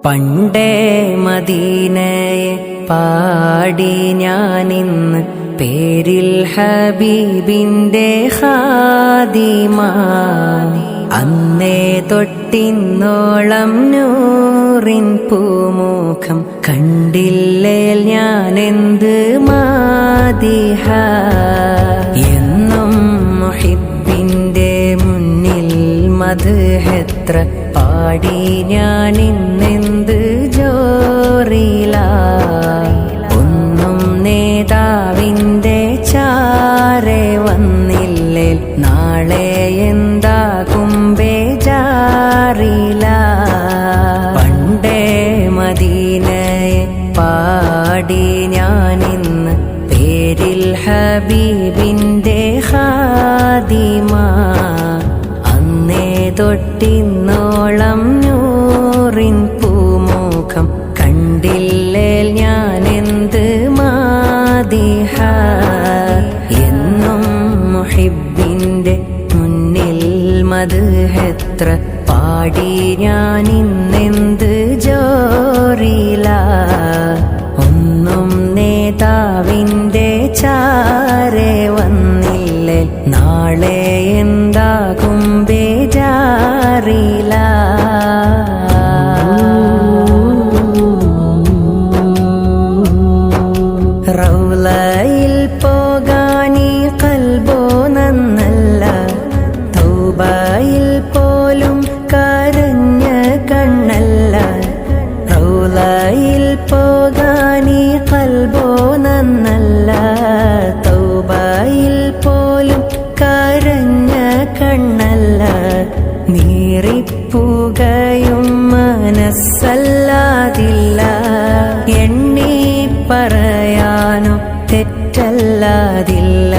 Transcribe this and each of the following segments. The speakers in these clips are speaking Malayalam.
പണ്ടേ മദീനയെ പാടി ഞാനിന്ന് പേരിൽ ഹബീബിന്റെ ഖാദിമ. അന്നേ തൊട്ടിന്നോളം നൂറിൻ പൂമുഖം കണ്ടില്ലേൽ ഞാനെന്ത് മാദിഹ. എന്നും മുഹിബ്ബിന്റെ മുന്നിൽ മദ്ഹെത്ര പാടി ഞാനിന്നെന്ത് ജോറില. ഒന്നും നേതാവിന്റെ ചാരെ വന്നില്ലേൽ നാളെ എന്താകും ബേജാറില. പണ്ടേ മദീനയെ പാടി ഞാനിന്ന് പേരിൽ ഹബീബിന്റെ ഖാദിമ. അന്നേ തൊട്ടിന്നോളം നൂറിൻ പൂമുഖം കണ്ടില്ലേൽ ഞാനെന്ത് മാദിഹ. എന്നും മുഹിബ്ബിന്റെ മുന്നിൽ മദ്ഹെത്ര പാടി ഞാനിന്നെന്ത് ജോറില. ഒന്നും നേതാവിന്റെ ചാരെ വന്നില്ലേൽ നാളെ എന്താകും ബേജാറില. റൗളയിൽ പോകാനീ ഖൽബോ നന്നല്ല, തൗബയിൽ പോലും കരഞ്ഞ കണ്ണല്ല. റൗളയിൽ പോകാനീ ഖൽബോ നന്നല്ല, തൗബയിൽ പോലും കരഞ്ഞ കണ്ണല്ല. നീറിപ്പുകയും മനസ്സല്ലാതില്ല, എണ്ണി പറയാനോ തെറ്റല്ലാതില്ല.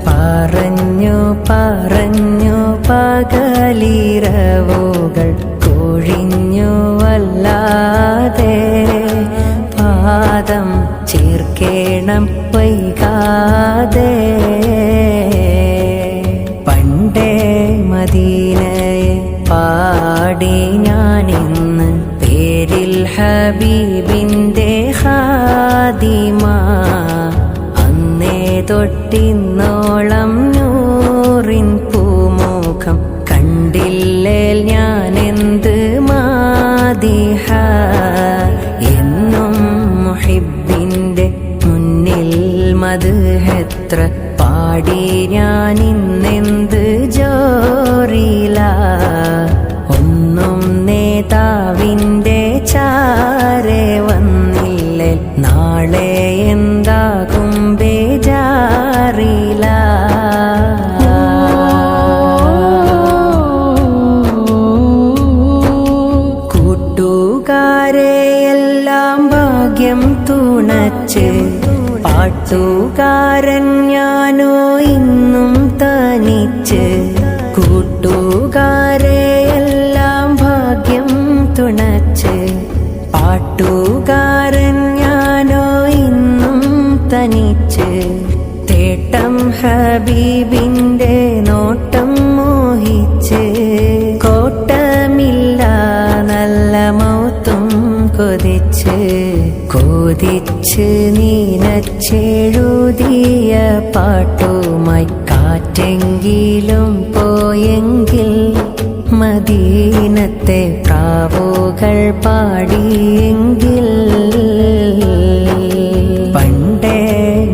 പറഞ്ഞു പറഞ്ഞു പകലിരവുകൾ കൊഴിഞ്ഞു വല്ലാതെ, പാദം ചേർക്കേണം വൈകാതെ. പണ്ടേ മദീനയെ പാടി ഞാനിന്ന് പേരിൽ ഹബീബിന്റെ ഖാദിമ. അന്നേ തൊട്ടിന്നോളം നൂറിൻ പൂമുഖം കണ്ടില്ലേൽ ഞാനെന്ത് മാദിഹ. എന്നും മുഹിബ്ബിന്റെ മുന്നിൽ മദ്ഹെത്ര പാടി ഞാനിന്നെന്ത് ജോറില. ഒന്നും നേതാവിന്റെ ചാരെ വന്നില്ലേൽ നാളെ എന്താകും ബേജാറില. കൂട്ടുകാരെയെല്ലാം ഭാഗ്യം തുണച്ച്, പാട്ടുകാരൻ ഞാനോ ഇന്നും തനിച്ച്. കൂട്ടുകാരെയെല്ലാം ഭാഗ്യം തുണച്ച്, പാട്ടുകാരൻ ഞാനോ ഇന്നും തനിച്ച്. തേട്ടം ഹബീബിന്റെ നോട്ടം മോഹിച്ച്, കോട്ടമില്ല നല്ല മൗത്തും കൊതിച്ച്. കൊതിച്ച് നീനച്ചെഴുതിയ പാട്ടുമായി കാറ്റെങ്കിലും പോയെങ്കിൽ, മദീനത്തെ പ്രാവുകൾ പാടിയെങ്കിൽ. പണ്ടേ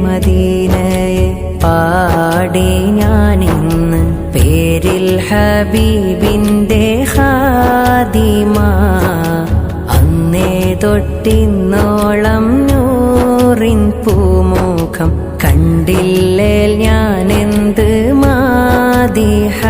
മദീനയെ പാടി ഞാനിന്ന് പേരിൽ ഹബീബിന്റെ ഖാദിമ. അന്നേ തൊട്ടിന്നോളം നൂറിൻ പൂമുഖം കണ്ടില്ലേൽ ഞാനെന്ത് മാദിഹ.